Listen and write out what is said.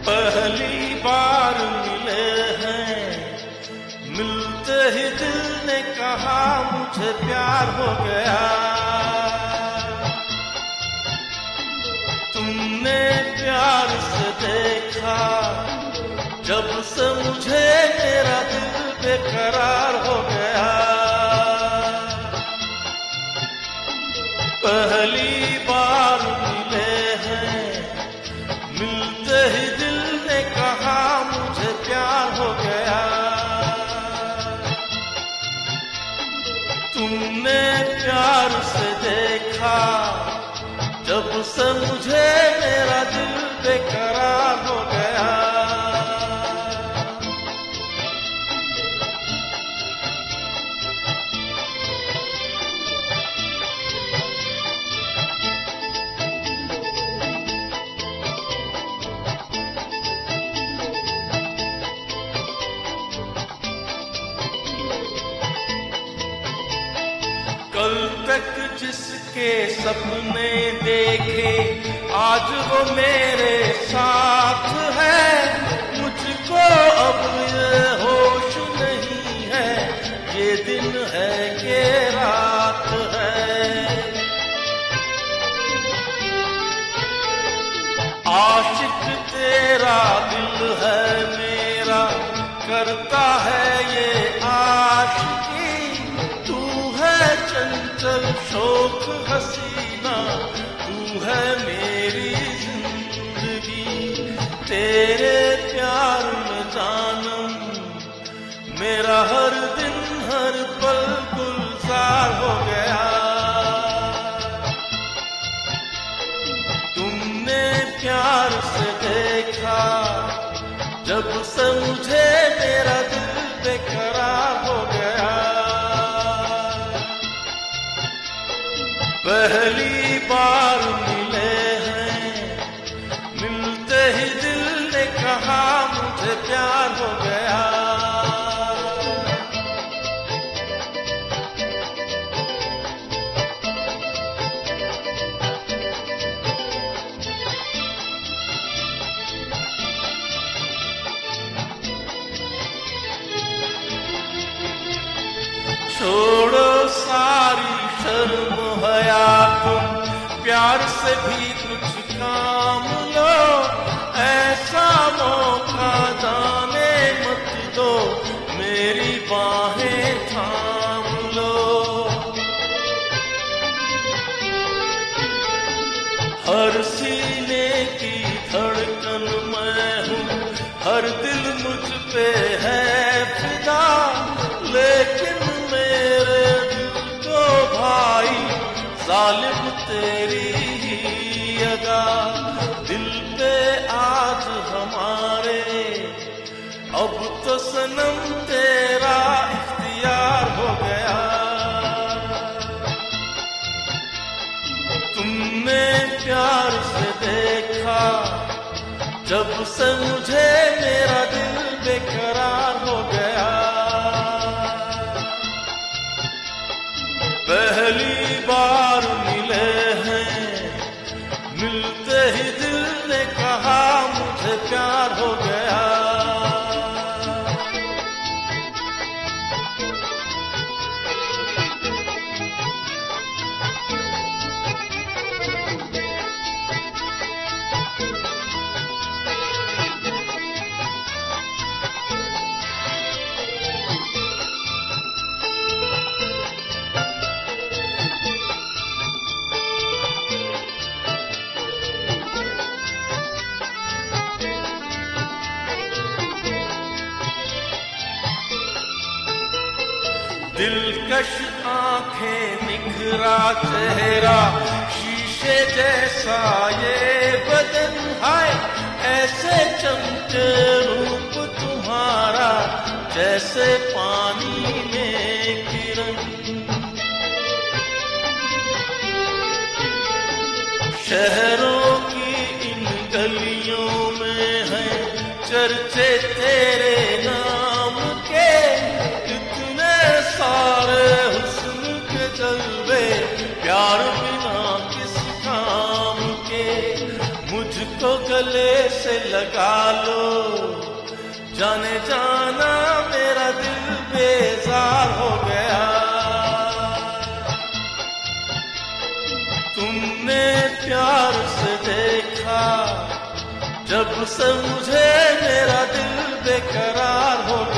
पहली बार मिले हैं, मिलते ही दिल ने कहा मुझे प्यार हो गया। तुमने प्यार से देखा जब से मुझे मेरा दिल बेकरार हो गया। पहली बार मिले हैं, मिलते ही दिल ने कहा मुझे प्यार हो गया। तुमने प्यार से देखा जब से मुझे मेरा दिल बेकरार हो गया। कल तक जिसके सपने देखे आज वो मेरे साथ है। मुझको अब ये होश नहीं है, ये दिन है कि रात है। आशिक तेरा दिल है मेरा, करता है ये आशिकी। तू है चंचल शोक हसीना, तू है मेरी जिंदगी। तेरे प्यार में जानम मेरा हर दिन हर पल गुलजार हो गया। तुमने प्यार से देखा जब से मुझे मेरा दिल बेकरार हो गया। पहली बार मिले हैं, मिलते ही दिल ने कहा मुझे प्यार हो गया। छोड़ो सारी शर्म हया, तुम प्यार से भी कुछ काम लो। ऐसा मौका जाने मत दो, मेरी बाहें थाम लो। हर सीने की धड़कन मैं हूँ, हर दिल मुझ पे है फिदा। लेकिन मेरे दिल को भाई जालिम तेरी ही अदा। दिल पे आज हमारे अब तो सनम तेरा इख्तियार हो गया। तुमने प्यार से देखा जब से मुझे मेरा दिल बेकरार हो गया। पहली बार मिले हैं, मिलते ही दिल ने कहा मुझे प्यार हो गया। दिलकश आंखें, निखरा चेहरा, शीशे जैसा ये बदन है। ऐसे चमके रूप तुम्हारा जैसे पानी में किरण। शहरों की इन गलियों में है चर्चे तेरे नाम के। इतने सारे हुस्न के जलवे, प्यार बिना किस काम के। मुझको गले से लगा लो, जाने जाना मेरा दिल बेजार हो गया। तुमने प्यार से देखा जब से मुझे, मेरा दिल बेकरार हो गया।